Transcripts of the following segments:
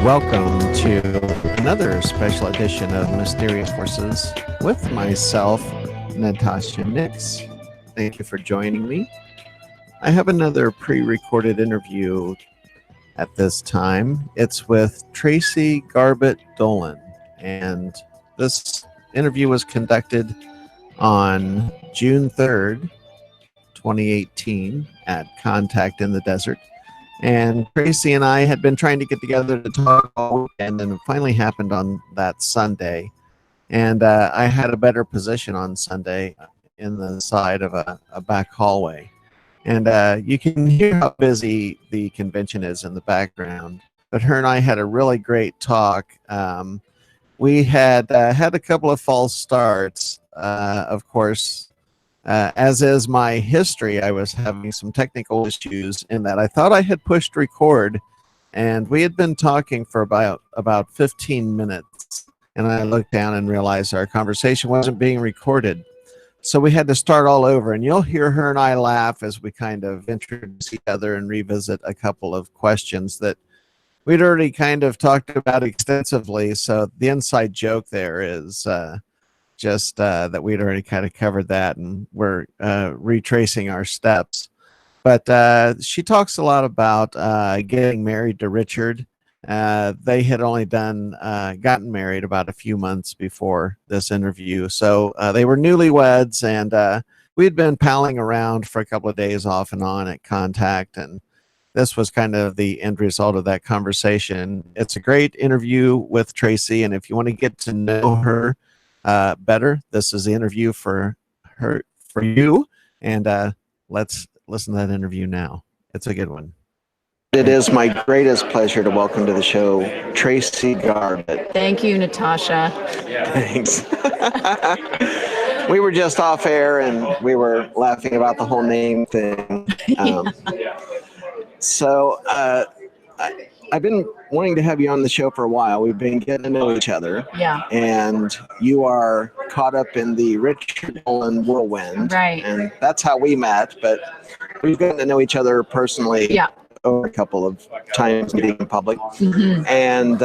Welcome to another special edition of Mysterious Forces with myself, Natasha Nyxx. Thank you for joining me. I have another pre-recorded interview at this time. It's with Tracey Garbutt-Dolan, and this interview was conducted on June 3rd, 2018 at Contact in the Desert. And Tracey and I had been trying to get together to talk all weekend, and it finally happened on that Sunday. And I had a better position on Sunday in the side of a back hallway. And you can hear how busy the convention is in the background. But her and I had a really great talk. We had had a couple of false starts, of course. As is my history, I was having some technical issues in that I thought I had pushed record, and we had been talking for about 15 minutes, and I looked down and realized our conversation wasn't being recorded. So we had to start all over, and you'll hear her and I laugh as we kind of introduce each other and revisit a couple of questions that we'd already kind of talked about extensively. So the inside joke there is just that we'd already kind of covered that, and we're retracing our steps. But she talks a lot about getting married to Richard. They had only gotten married about a few months before this interview. So they were newlyweds, and we'd been palling around for a couple of days off and on at Contact, and this was kind of the end result of that conversation. It's a great interview with Tracey, and if you want to get to know her better, this is the interview for you, and let's listen to that interview now. It's a good one. It is my greatest pleasure to welcome to the show Tracey Garbutt. Thank you, Natasha. Thanks. We were just off air and we were laughing about the whole name thing. So I've been wanting to have you on the show for a while. We've been getting to know each other. Yeah. And you are caught up in the Richard Dolan whirlwind. Right. And that's how we met. But we've gotten to know each other personally over a couple of times meeting in public. Mm-hmm. And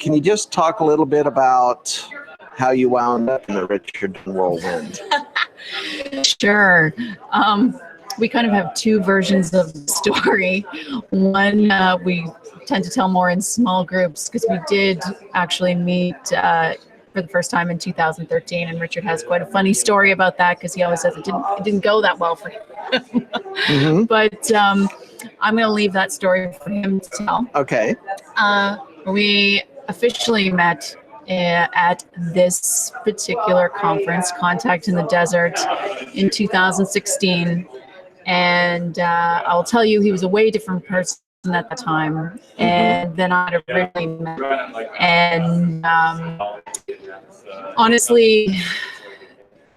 can you just talk a little bit about how you wound up in the Richard Dolan whirlwind? Sure. We kind of have two versions of the story. One, we tend to tell more in small groups because we did actually meet for the first time in 2013, and Richard has quite a funny story about that because he always says it didn't go that well for him. Mm-hmm. But I'm going to leave that story for him to tell. Okay. We officially met at this particular conference, Contact in the Desert, in 2016. And I'll tell you, he was a way different person at the time, and then I had originally met. And honestly,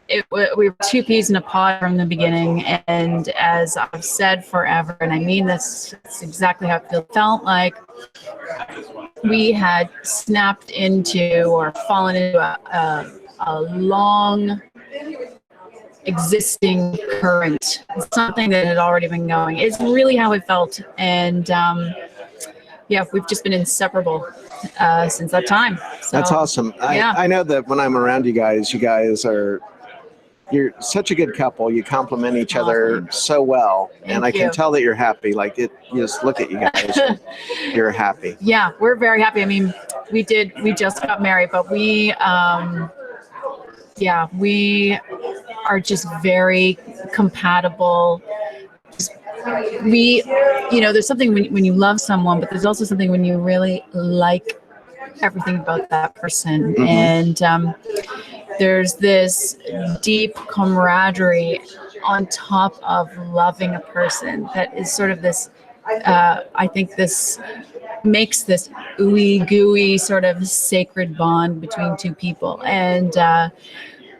we were two peas in a pod from the beginning. And as I've said forever, and I mean this, it's exactly how it felt like we had snapped into or fallen into a long existing current, something that had already been going. It's really how it felt. And we've just been inseparable since that time. So, that's awesome. I know that when I'm around you guys you're such a good couple. You complement each other so well. And I can tell that you're happy. Like you just look at you guys, you're happy. Yeah, we're very happy. I mean, we just got married, but we are just very compatible. There's something when you love someone, but there's also something when you really like everything about that person. Mm-hmm. And there's this deep camaraderie on top of loving a person that is sort of this, I think this makes this ooey gooey sort of sacred bond between two people. And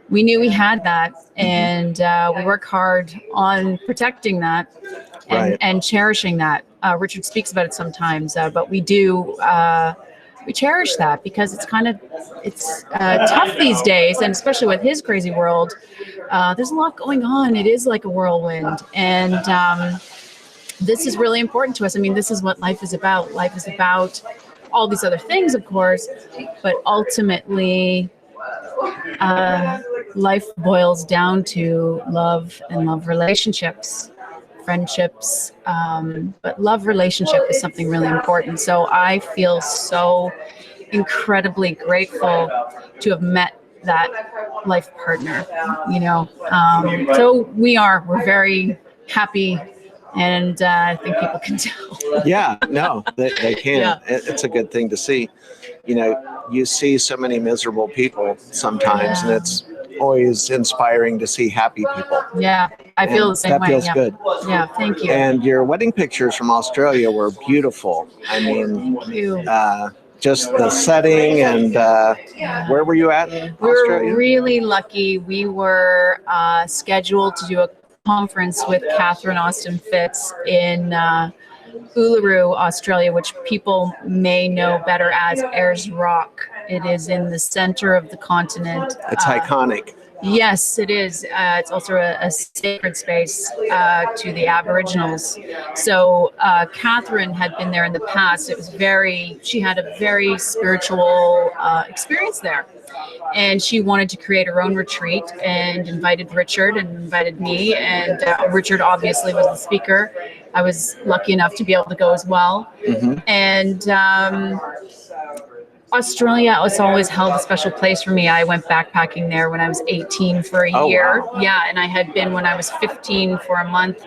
we knew we had that, and we work hard on protecting that and cherishing that. Richard speaks about it sometimes, but we do. We cherish that because it's tough these days, and especially with his crazy world, there's a lot going on. It is like a whirlwind, and this is really important to us. I mean, this is what life is about. Life is about all these other things, of course, but ultimately, life boils down to love and love relationships, friendships. But love relationship is something really important. So I feel so incredibly grateful to have met that life partner, you know. So we're very happy, and I think people can tell. Yeah, no, they can. Yeah. It's a good thing to see. You know, you see so many miserable people sometimes, and Yeah. it's always inspiring to see happy people. Yeah, I feel And the same that way. feels Yeah. good. Yeah, thank you. And your wedding pictures from Australia were beautiful. I mean, Thank you. just the setting and where were you at in We Australia? were really lucky. We were scheduled to do a conference with Catherine Austin Fitz in Uluru, Australia, which people may know better as Ayers Rock. It is in the center of the continent. It's iconic. Yes, it is. It's also a sacred space to the Aboriginals. So Catherine had been there in the past. She had a very spiritual experience there. And she wanted to create her own retreat and invited Richard and invited me. And Richard obviously was the speaker. I was lucky enough to be able to go as well. Mm-hmm. And Australia has always held a special place for me. I went backpacking there when I was 18 for a year. Wow. Yeah, and I had been when I was 15 for a month.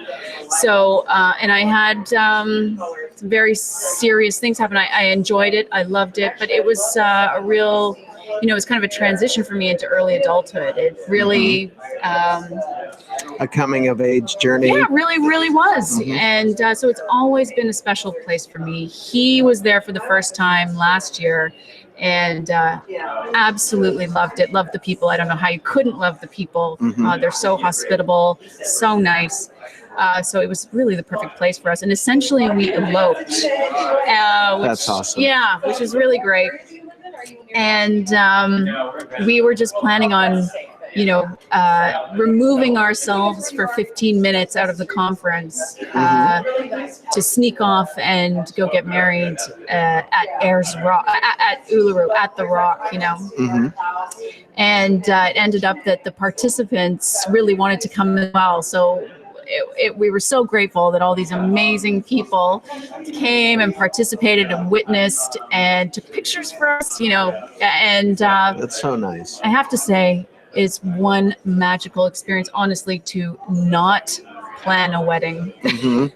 So, and I had some very serious things happen. I enjoyed it. I loved it. But it was a real, it was kind of a transition for me into early adulthood. It really... A coming of age journey. Yeah, it really, really was. Mm-hmm. And so it's always been a special place for me. He was there for the first time last year and absolutely loved it. Loved the people. I don't know how you couldn't love the people. Mm-hmm. They're so hospitable, so nice. So it was really the perfect place for us. And essentially we eloped. That's awesome. Yeah, which is really great. And we were just planning on removing ourselves for 15 minutes out of the conference to sneak off and go get married at Ayers Rock, at Uluru, at the Rock, Mm-hmm. And it ended up that the participants really wanted to come as well. So we were so grateful that all these amazing people came and participated and witnessed and took pictures for us, and That's so nice. I have to say, it's one magical experience, honestly, to not plan a wedding. Mm-hmm.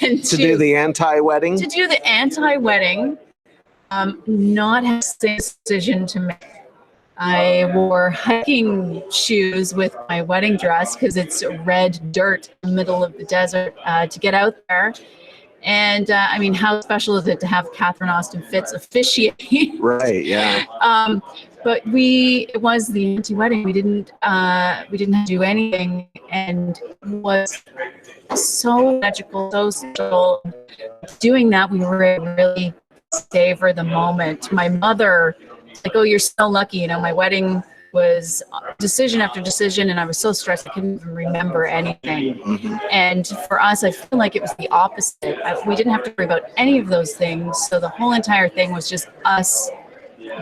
And to do the anti-wedding? To do the anti-wedding, not have a decision to make. I wore hiking shoes with my wedding dress because it's red dirt in the middle of the desert to get out there. And I mean, how special is it to have Catherine Austin Fitz officiate? Right, yeah. But it was the anti-wedding. We didn't do anything, and it was so magical, so special. Doing that, we were able to really savor the moment. My mother, like, oh, you're so lucky. My wedding was decision after decision, and I was so stressed I couldn't even remember anything. Mm-hmm. And for us, I feel like it was the opposite. We didn't have to worry about any of those things. So the whole entire thing was just us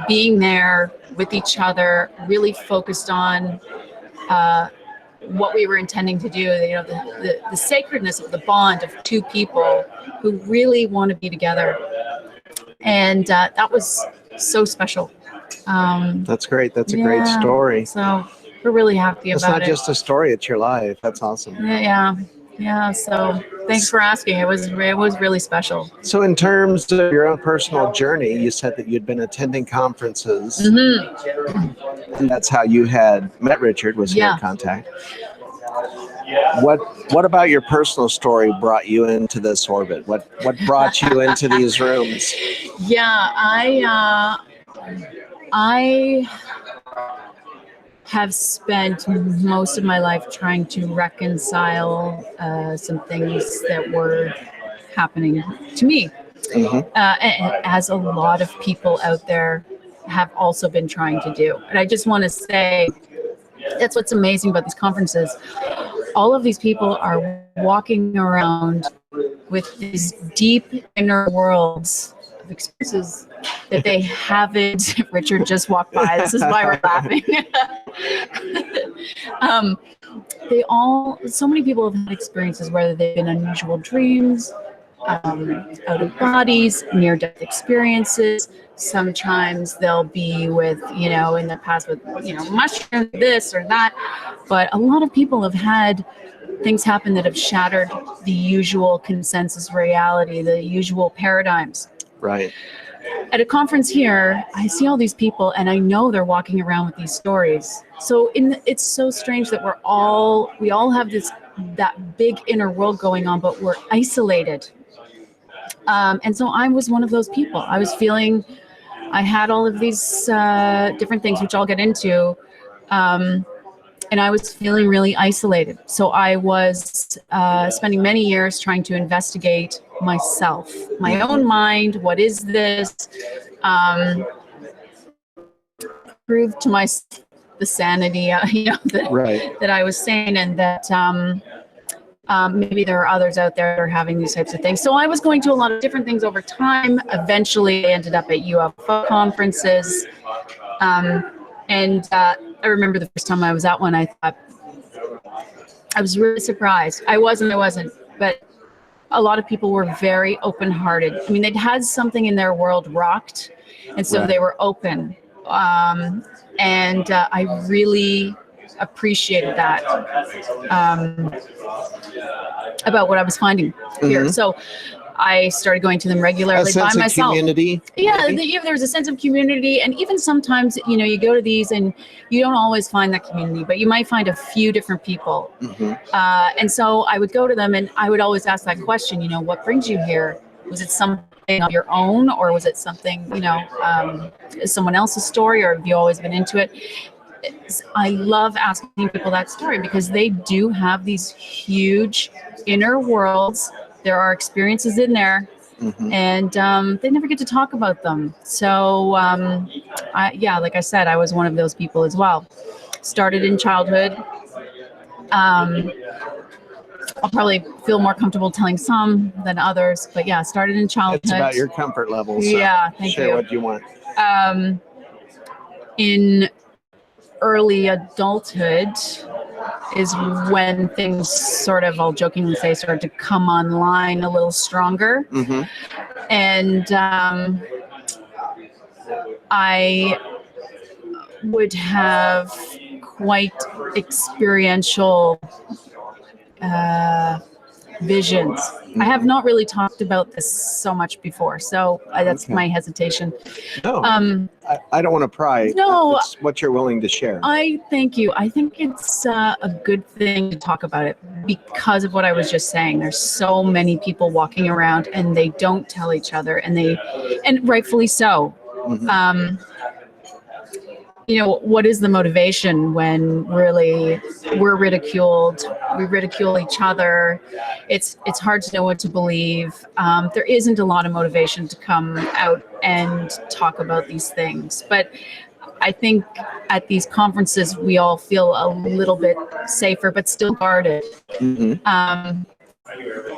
being there with each other, really focused on what we were intending to do. The sacredness of the bond of two people who really want to be together. And that was so special. That's great. That's a great story. So we're really happy about it. It's not just a story, it's your life. That's awesome. Yeah. So thanks for asking. It was really special. So in terms of your own personal journey, you said that you'd been attending conferences. Mm-hmm. And that's how you had met Richard, was your contact. What about your personal story brought you into this orbit? What brought you into these rooms? Yeah, I have spent most of my life trying to reconcile some things that were happening to me, as a lot of people out there have also been trying to do. And I just want to say, that's what's amazing about these conferences. All of these people are walking around with these deep inner worlds of experiences that they haven't. Richard just walked by. This is why we're laughing. So many people have had experiences, whether they've been unusual dreams, out of bodies, near-death experiences. Sometimes they'll be with, in the past with, mushrooms, this or that. But a lot of people have had things happen that have shattered the usual consensus reality, the usual paradigms. Right. At a conference here, I see all these people and I know they're walking around with these stories. So it's so strange that we all have that big inner world going on, but we're isolated. And so I was one of those people. I was feeling, I had all of these different things, which I'll get into. And I was feeling really isolated. So I was spending many years trying to investigate myself, my own mind. What is this? Prove to myself the sanity, that I was saying, and that maybe there are others out there that are having these types of things. So I was going to a lot of different things over time. Eventually, I ended up at UFO conferences. And I remember the first time I was at one, I thought, I was really surprised. I wasn't, but a lot of people were very open-hearted. I mean, they'd had something in their world rocked, and so they were open. And I really appreciated that about what I was finding here. So I started going to them regularly by myself. Community. Yeah, there was a sense of community, and even sometimes, you go to these and you don't always find that community, but you might find a few different people. And so I would go to them, and I would always ask that question. What brings you here? Was it something of your own, or was it something, someone else's story, or have you always been into it? I love asking people that story because they do have these huge inner worlds. There are experiences in there, and they never get to talk about them. So, like I said, I was one of those people as well. Started in childhood. I'll probably feel more comfortable telling some than others, but yeah, started in childhood. It's about your comfort level. So yeah, thank you. Share what you want. In early adulthood is when things sort of, I'll jokingly say, started to come online a little stronger. And I would have quite experiential visions. I have not really talked about this so much before, so that's my hesitation. No, I don't want to pry. No, it's what you're willing to share. Thank you. I think it's a good thing to talk about it because of what I was just saying. There's so many people walking around and they don't tell each other, and rightfully so. What is the motivation when really we're ridiculed? We ridicule each other. It's hard to know what to believe. There isn't a lot of motivation to come out and talk about these things. But I think at these conferences, we all feel a little bit safer, but still guarded.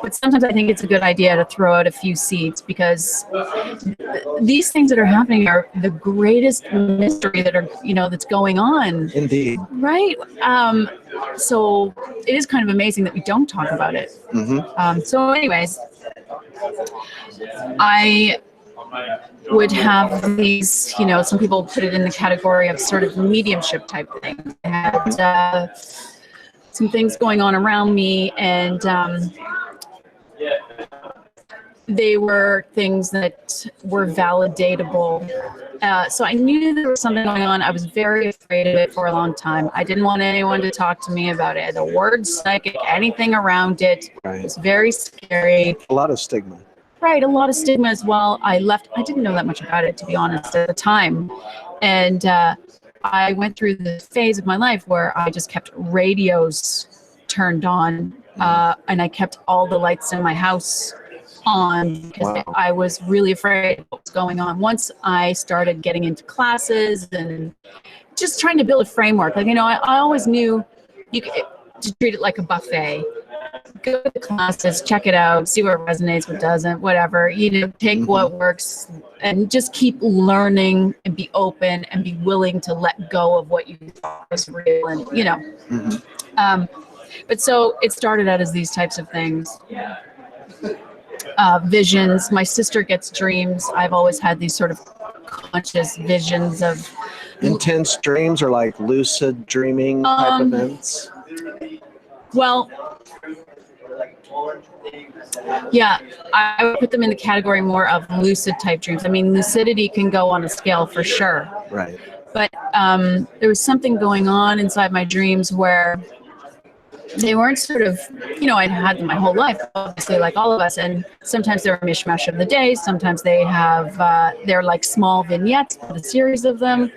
But sometimes I think it's a good idea to throw out a few seeds because these things that are happening are the greatest mystery that are, that's going on. Indeed. Right. So it is kind of amazing that we don't talk about it. So anyways, I would have these, some people put it in the category of sort of mediumship type thing. I had some things going on around me, and they were things that were validatable. So I knew there was something going on. I was very afraid of it for a long time. I didn't want anyone to talk to me about it. The word psychic, anything around it, was very scary. A lot of stigma. Right, a lot of stigma as well. I didn't know that much about it, to be honest, at the time. And I went through the phase of my life where I just kept radios turned on, and I kept all the lights in my house on because I was really afraid of what was going on. Once I started getting into classes and just trying to build a framework, I always knew you could to treat it like a buffet. go to the classes, check it out, see what resonates, what doesn't, whatever. Take what works, and just keep learning and be open and be willing to let go of what you thought was real. And but so it started out as these types of things. Visions. My sister gets dreams. I've always had these sort of conscious visions of intense dreams, or like lucid dreaming type events. Well, yeah, I would put them in the category more of lucid type dreams. I mean, lucidity can go on a scale for sure. Right. But there was something going on inside my dreams where they weren't sort of, I'd had them my whole life, obviously, like all of us. And sometimes they're a mishmash of the day. Sometimes they have, they're like small vignettes, a series of them.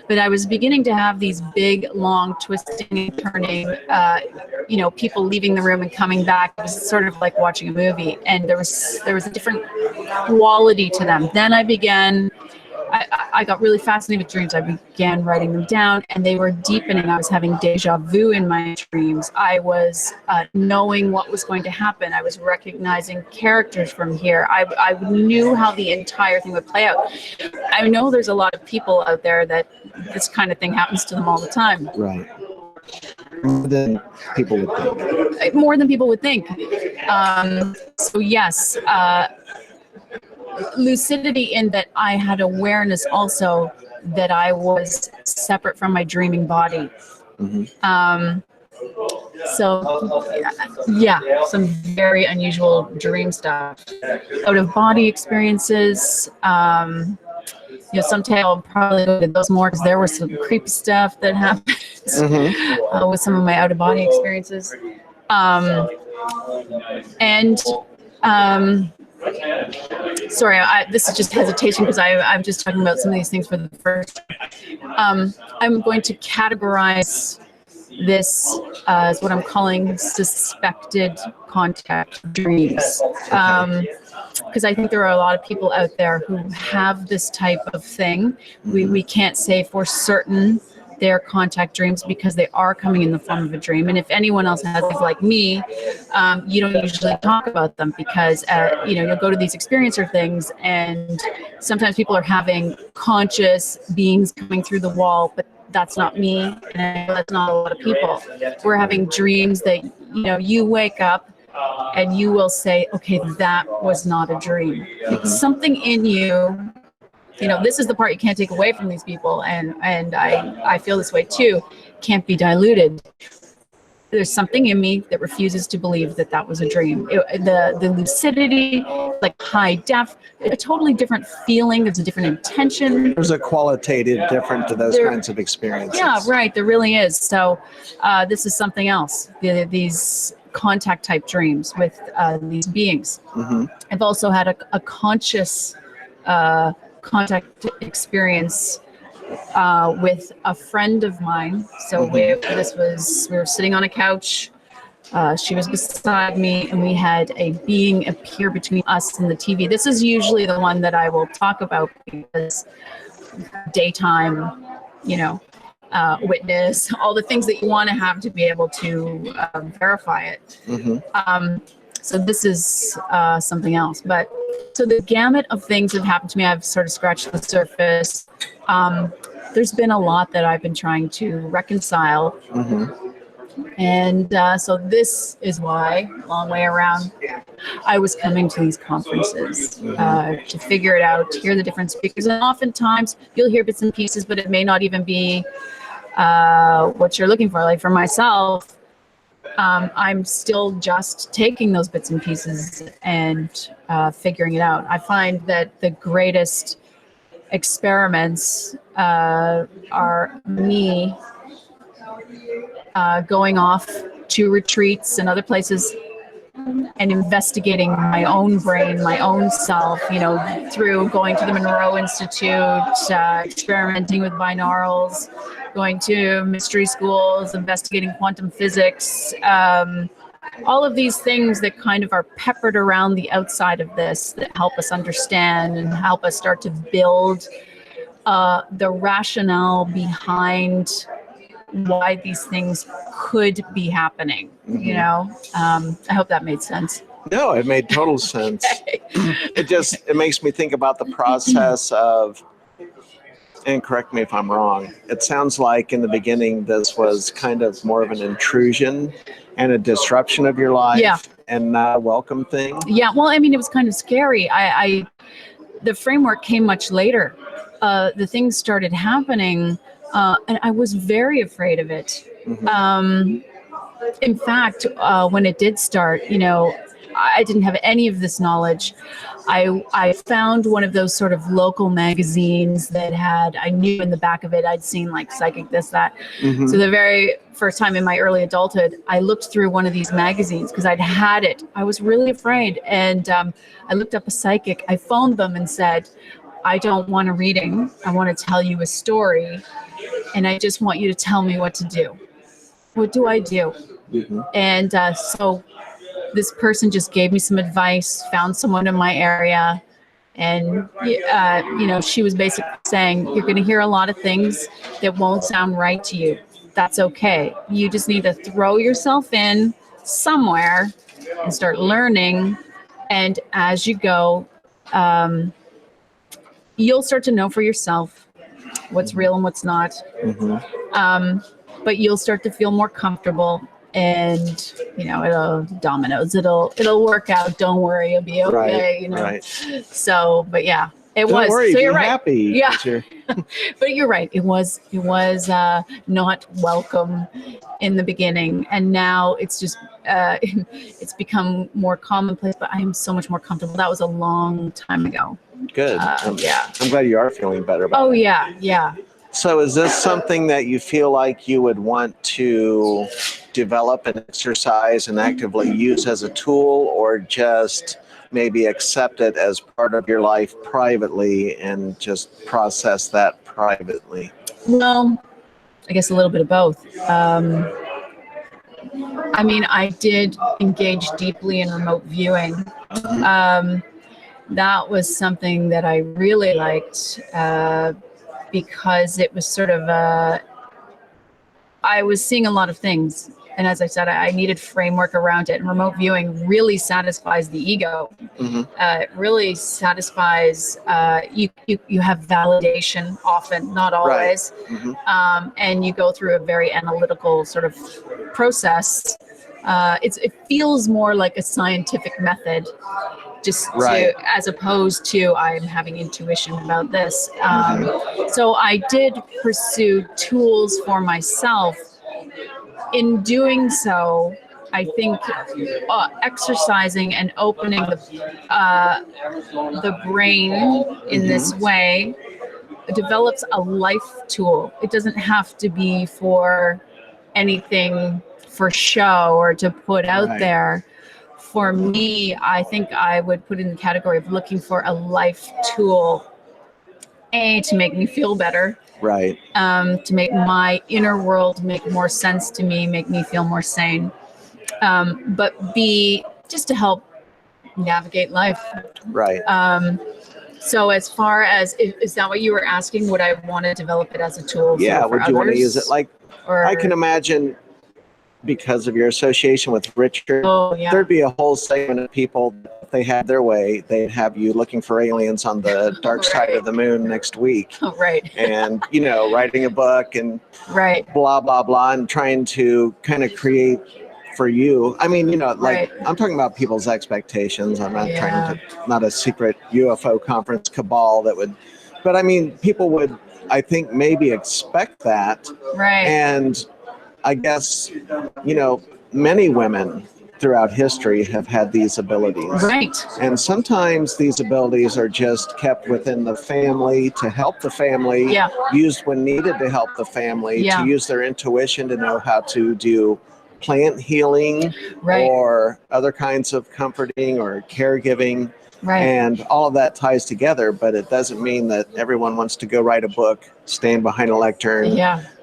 But I was beginning to have these big, long, twisting and turning, people leaving the room and coming back. It was sort of like watching a movie. And there was a different quality to them. Then I got really fascinated with dreams. I began writing them down, and they were deepening. I was having deja vu in my dreams. I was knowing what was going to happen. I was recognizing characters from here. I knew how the entire thing would play out. I know there's a lot of people out there that this kind of thing happens to them all the time. Right. More than people would think. More than people would think. So yes. Lucidity in that I had awareness also that I was separate from my dreaming body. Some very unusual dream stuff. Out of body experiences. Someday I'll probably go to those more because there was some creepy stuff that happened with some of my out of body experiences. Sorry, this is just hesitation because I'm just talking about some of these things for the first time. I'm going to categorize this as what I'm calling suspected contact dreams. Because I think there are a lot of people out there who have this type of thing. We can't say for certain they're contact dreams because they are coming in the form of a dream. And if anyone else has things like me, you don't usually talk about them because, you'll go to these experiencer things and sometimes people are having conscious beings coming through the wall, but that's not me. And that's not a lot of people. We're having dreams that, you wake up and you will say, okay, that was not a dream. Something in you, this is the part you can't take away from these people, and I feel this way too, can't be diluted. There's something in me that refuses to believe that was a dream. The lucidity, like high def, a totally different feeling. There's a different intention. There's a qualitative different to those kinds of experiences. Yeah, right. There really is. So this is something else. These contact type dreams with these beings. I've also had a conscious contact experience with a friend of mine. So we were sitting on a couch. She was beside me, and we had a being appear between us and the TV. This is usually the one that I will talk about because daytime, witness, all the things that you want to have to be able to verify it. So this is something else. But so the gamut of things that have happened to me, I've sort of scratched the surface. There's been a lot that I've been trying to reconcile. And so this is why, long way around, I was coming to these conferences to figure it out, to hear the different speakers. And oftentimes you'll hear bits and pieces, but it may not even be what you're looking for. Like for myself, I'm still just taking those bits and pieces and figuring it out. I find that the greatest experiments are me going off to retreats and other places and investigating my own brain, my own self, through going to the Monroe Institute, experimenting with binaurals, going to mystery schools, investigating quantum physics, all of these things that kind of are peppered around the outside of this that help us understand and help us start to build the rationale behind why these things could be happening. You know, I hope that made sense. No, it made total sense. Okay. It makes me think about the process of, and correct me if I'm wrong, it sounds like in the beginning this was kind of more of an intrusion and a disruption of your life. Yeah. And not a welcome thing. Yeah, well, I mean, it was kind of scary. The framework came much later. The things started happening, and I was very afraid of it. In fact, when it did start, you know, I didn't have any of this knowledge. I found one of those sort of local magazines that I knew in the back of it, I'd seen like psychic this, that. So the very first time in my early adulthood, I looked through one of these magazines because I'd had it. I was really afraid. And I looked up a psychic. I phoned them and said, I don't want a reading. I want to tell you a story. And I just want you to tell me what to do. What do I do? And so this person just gave me some advice, found someone in my area. And, you know, she was basically saying, you're going to hear a lot of things that won't sound right to you. That's okay. You just need to throw yourself in somewhere and start learning. And as you go, you'll start to know for yourself what's real and what's not. But you'll start to feel more comfortable. And, you know, it'll dominoes. It'll work out. Don't worry, it'll be okay. You know. So, but yeah, it was. Worry, so you're right. Happy. Yeah. But you're right. It was not welcome in the beginning, and now it's just it's become more commonplace. But I am so much more comfortable. That was a long time ago. Good. Yeah. I'm glad you are feeling better about it. Yeah. So is this something that you feel like you would want to develop and exercise and actively use as a tool, or just maybe accept it as part of your life privately and just process that privately? Well, I guess a little bit of both. I mean, I did engage deeply in remote viewing. That was something that I really liked. Because it was sort of, I was seeing a lot of things. And as I said, I needed framework around it. And remote viewing really satisfies the ego. It really satisfies, you have validation often, not always. And you go through a very analytical sort of process. It feels more like a scientific method. As opposed to I'm having intuition about this. So I did pursue tools for myself. In doing so, I think exercising and opening the brain in this way develops a life tool. It doesn't have to be for anything for show or to put out there. For me, I think I would put in the category of looking for a life tool, to make me feel better, to make my inner world make more sense to me, make me feel more sane, but B, just to help navigate life. So as far as, is that what you were asking? Would I want to develop it as a tool? Yeah, would you want to use it? Like, I can imagine, because of your association with Richard, there'd be a whole segment of people, if they had their way, they'd have you looking for aliens on the dark side of the moon next week. And, you know, writing a book and blah, blah, blah, and trying to kind of create for you. I mean, you know, like I'm talking about people's expectations. I'm not trying to, not a secret UFO conference cabal that would, but I mean, people would, I think, maybe expect that. And I guess, you know, many women throughout history have had these abilities. And sometimes these abilities are just kept within the family to help the family, used when needed to help the family, to use their intuition to know how to do plant healing or other kinds of comforting or caregiving. And all of that ties together, but it doesn't mean that everyone wants to go write a book, stand behind a lectern,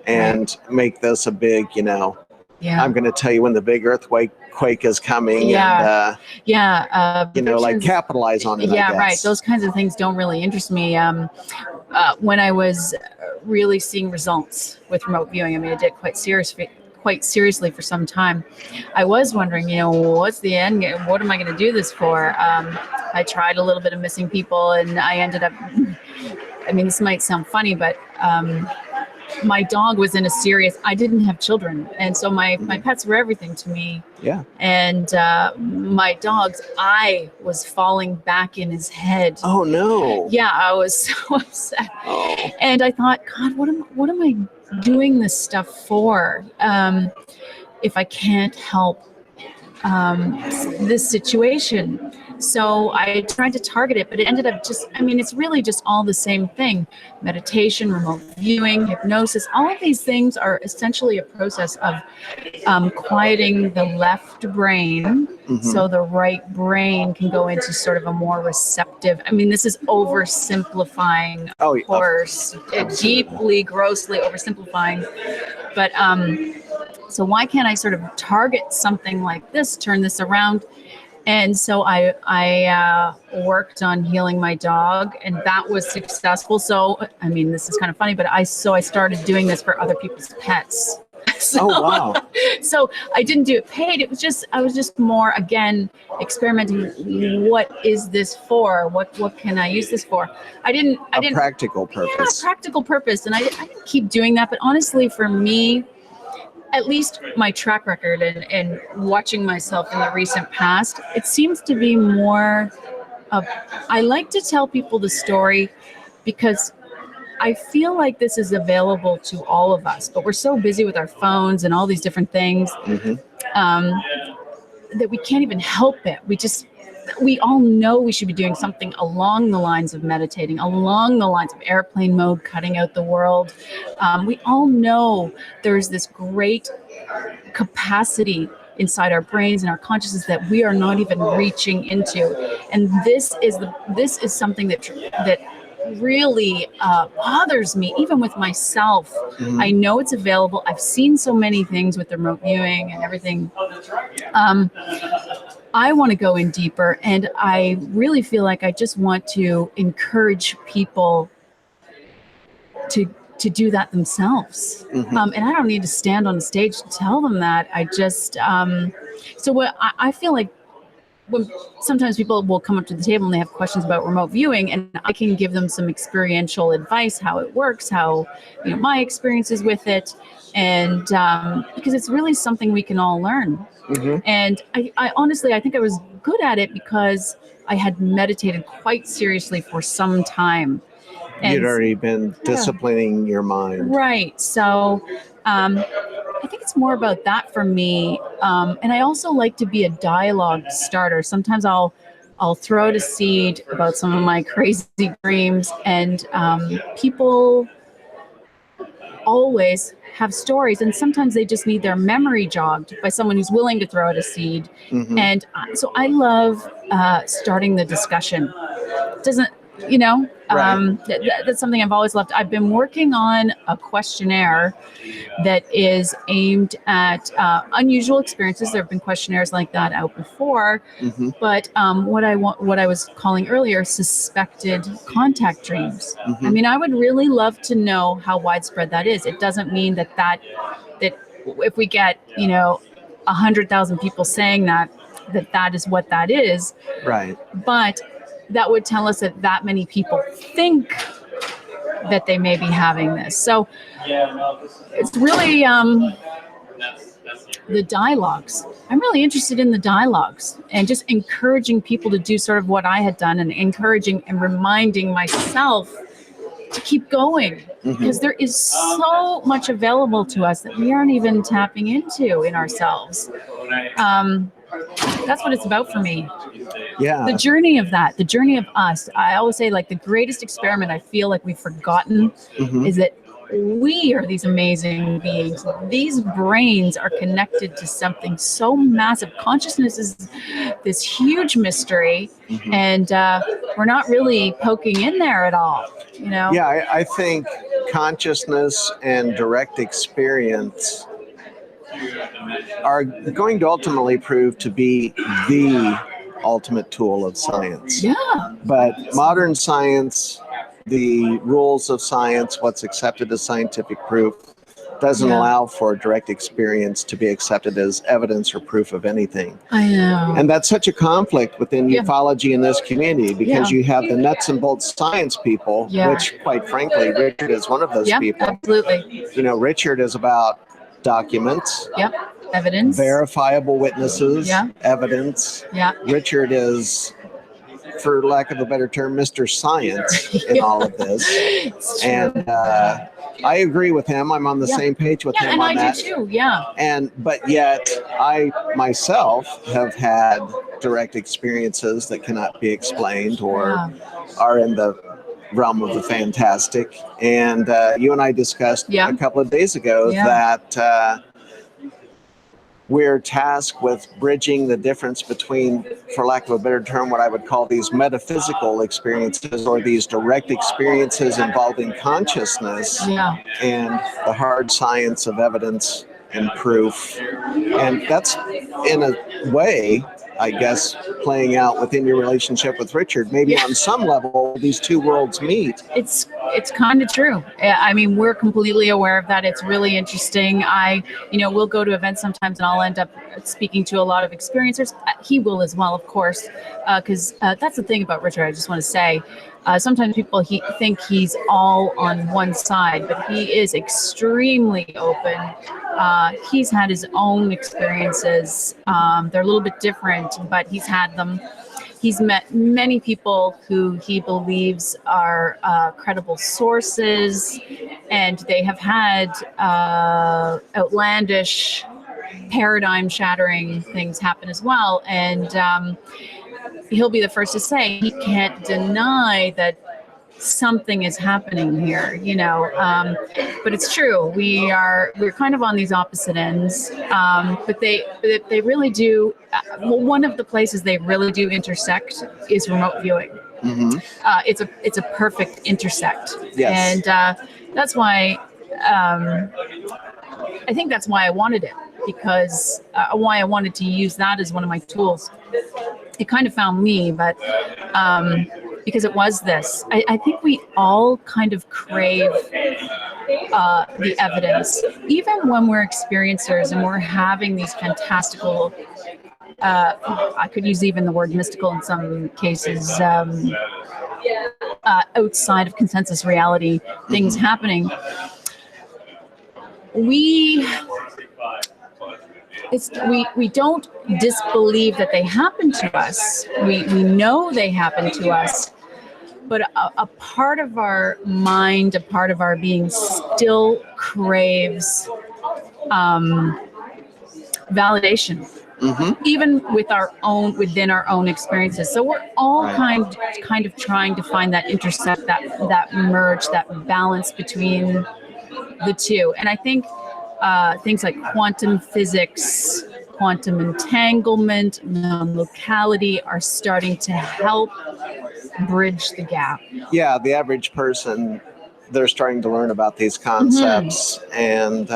and make this a big, you know, I'm going to tell you when the big earthquake is coming. And, you know, like capitalize on it. I guess. Those kinds of things don't really interest me. When I was really seeing results with remote viewing. I mean, I did quite seriously for some time. I was wondering, what's the end game? What am I going to do this for? I tried a little bit of missing people, and I ended up, I mean, this might sound funny, but my dog was in a serious, I didn't have children. And so my pets were everything to me. Yeah. And my dog's eye was falling back in his head. Oh, no. Yeah, I was so upset. Oh. And I thought, God, what am I doing this stuff for if I can't help this situation? So I tried to target it, but it ended up it's really just all the same thing. Meditation, remote viewing, hypnosis, all of these things are essentially a process of quieting the left brain so the right brain can go into sort of a more receptive, this is oversimplifying, of course, deeply, grossly oversimplifying. But so why can't I sort of target something like this, turn this around? And so I worked on healing my dog, and that was successful. So, this is kind of funny, but I started doing this for other people's pets. So, oh, wow. So I didn't do it paid. I was just more, again, experimenting. What is this for? What can I use this for? I didn't practical purpose. Yeah, practical purpose. And I didn't keep doing that. But honestly, for me, at least my track record and watching myself in the recent past, it seems to be more of, I like to tell people the story because I feel like this is available to all of us, but we're so busy with our phones and all these different things that we can't even help it. We all know we should be doing something along the lines of meditating, along the lines of airplane mode, cutting out the world. We all know there's this great capacity inside our brains and our consciousness that we are not even reaching into. And this is something that really bothers me, even with myself. I know it's available. I've seen so many things with the remote viewing and everything. I want to go in deeper, and I really feel like I just want to encourage people to do that themselves. And I don't need to stand on a stage to tell them that. I just, so what I feel like when sometimes people will come up to the table and they have questions about remote viewing, and I can give them some experiential advice, how it works, how, my experiences with it. And because it's really something we can all learn. And I honestly, I think I was good at it because I had meditated quite seriously for some time. And you'd already been disciplining your mind. Right. So I think it's more about that for me. And I also like to be a dialogue starter. Sometimes I'll throw out a seed about some of my crazy dreams, and people always have stories, and sometimes they just need their memory jogged by someone who's willing to throw out a seed. And so I love starting the discussion. That's something I've always loved. I've been working on a questionnaire that is aimed at unusual experiences. There have been questionnaires like that out before, but what I was calling earlier, suspected contact dreams. I would really love to know how widespread that is. It doesn't mean that if we get 100,000 people saying that is what that is, right? But that would tell us that many people think that they may be having this. So it's really the dialogues. I'm really interested in the dialogues and just encouraging people to do sort of what I had done, and encouraging and reminding myself to keep going, because there is so much available to us that we aren't even tapping into in ourselves. That's what it's about for me. Yeah. The journey of us. I always say, like, the greatest experiment I feel like we've forgotten is that we are these amazing beings. These brains are connected to something so massive. Consciousness is this huge mystery, and we're not really poking in there at all. Yeah, I think consciousness and direct experience are going to ultimately prove to be the ultimate tool of science. Yeah. But modern science the rules of science, what's accepted as scientific proof, doesn't allow for direct experience to be accepted as evidence or proof of anything. I know. And that's such a conflict within ufology in this community, because you have the nuts and bolts science people, which, quite frankly, Richard is one of those people. Absolutely. You know, Richard is about documents. Evidence. Verifiable witnesses. Evidence. Richard is, for lack of a better term, Mr. Science in all of this. And I agree with him. I'm on the same page with him on that. And I do too, But yet I myself have had direct experiences that cannot be explained or are in the realm of the fantastic. And you and I discussed a couple of days ago that we're tasked with bridging the difference between, for lack of a better term, what I would call these metaphysical experiences, or these direct experiences involving consciousness, and the hard science of evidence and proof. And that's, in a way, I guess, playing out within your relationship with Richard. Maybe on some level, these two worlds meet. It's kind of true. I mean, we're completely aware of that. It's really interesting. We'll go to events sometimes and I'll end up speaking to a lot of experiencers. He will as well, of course, because that's the thing about Richard. I just want to say, sometimes people think he's all on one side, but he is extremely open. He's had his own experiences. They're a little bit different, but he's had them. He's met many people who he believes are credible sources, and they have had outlandish, paradigm-shattering things happen as well. And he'll be the first to say he can't deny that something is happening here, but it's true. We're kind of on these opposite ends, but they really do. One of the places they really do intersect is remote viewing. It's a perfect intersect, and that's why I think that's why I wanted it, because why I wanted to use that as one of my tools. It kind of found me, but because it was this. I think we all kind of crave the evidence, even when we're experiencers and we're having these fantastical, I could use even the word mystical in some cases, outside of consensus reality, things happening. We don't disbelieve that they happen to us. We know they happen to us, but a part of our mind, a part of our being still craves validation, even within our own experiences. So we're all kind of trying to find that intersect, that merge, that balance between the two. And I think things like quantum physics, quantum entanglement, non-locality are starting to help bridge the gap. Yeah, the average person, they're starting to learn about these concepts. And,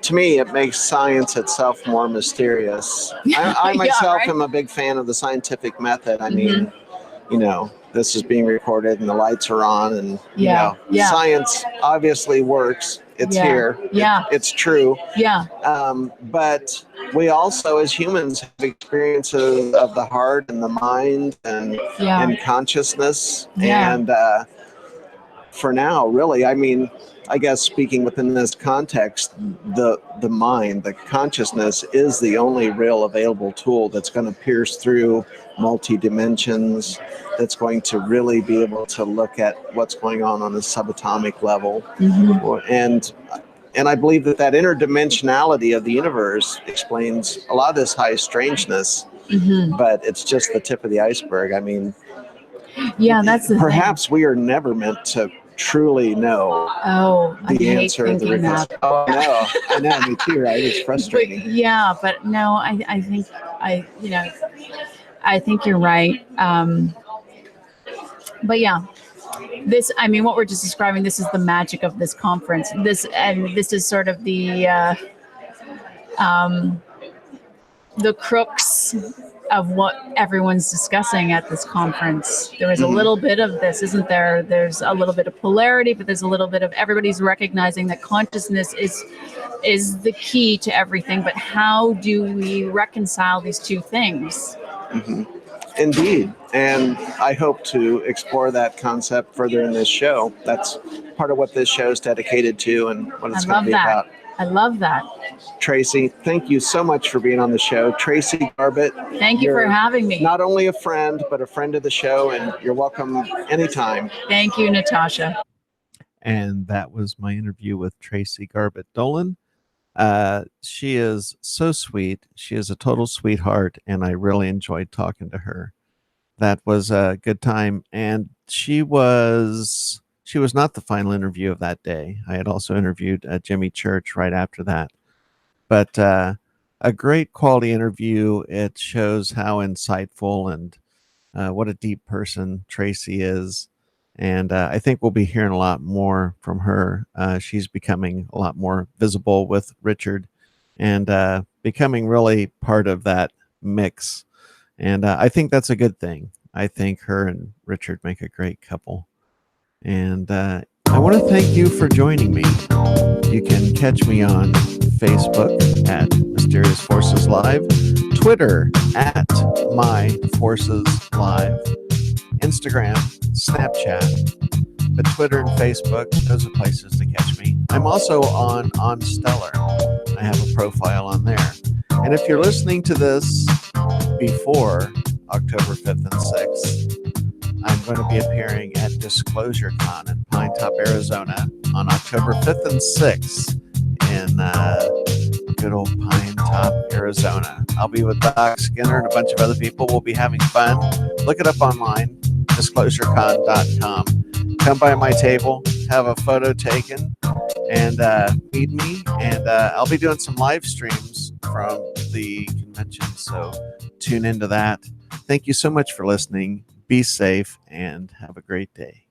to me, it makes science itself more mysterious. I myself am a big fan of the scientific method. I mean, this is being recorded and the lights are on, and science obviously works. It's here. It's true. But we also, as humans, have experiences of the heart and the mind and consciousness. And for now, really, I mean, I guess speaking within this context, the mind, the consciousness is the only real available tool that's going to pierce through multi-dimensions, that's going to really be able to look at what's going on a subatomic level. And I believe that interdimensionality of the universe explains a lot of this high strangeness, but it's just the tip of the iceberg. I mean, that's the perhaps thing. We are never meant to truly know the answer to the request. Oh no, I know, me too, right? It's frustrating. But no, I think you're right. But this, I mean, what we're just describing, this is the magic of this conference. This is sort of the the crux of what everyone's discussing at this conference. There is a little bit of this, isn't there? There's a little bit of polarity, but there's a little bit of everybody's recognizing that consciousness is the key to everything. But how do we reconcile these two things? Indeed. And I hope to explore that concept further in this show. That's part of what this show is dedicated to and what it's going to be about. I love that. Tracey, thank you so much for being on the show. Tracey Garbutt. Thank you for having me. Not only a friend, but a friend of the show, and you're welcome anytime. Thank you, Natasha. And that was my interview with Tracey Garbutt-Dolan. She is so sweet. She is a total sweetheart, and I really enjoyed talking to her. That was a good time. And she was not the final interview of that day. I had also interviewed Jimmy Church right after that. But a great quality interview. It shows how insightful and what a deep person Tracey is. And I think we'll be hearing a lot more from her. She's becoming a lot more visible with Richard and becoming really part of that mix. And I think that's a good thing. I think her and Richard make a great couple. And I want to thank you for joining me. You can catch me on Facebook at Mysterious Forces Live, Twitter at My Forces Live, Instagram, Snapchat, but Twitter and Facebook, those are places to catch me. I'm also on Stellar. I have a profile on there. And if you're listening to this before October 5th and 6th, I'm going to be appearing at Disclosure Con in Pine Top, Arizona on October 5th and 6th in good old Pine Top, Arizona. I'll be with Doc Skinner and a bunch of other people. We'll be having fun. Look it up online, disclosurecon.com. Come by my table, have a photo taken, and meet me. And I'll be doing some live streams from the convention, so tune into that. Thank you so much for listening. Be safe and have a great day.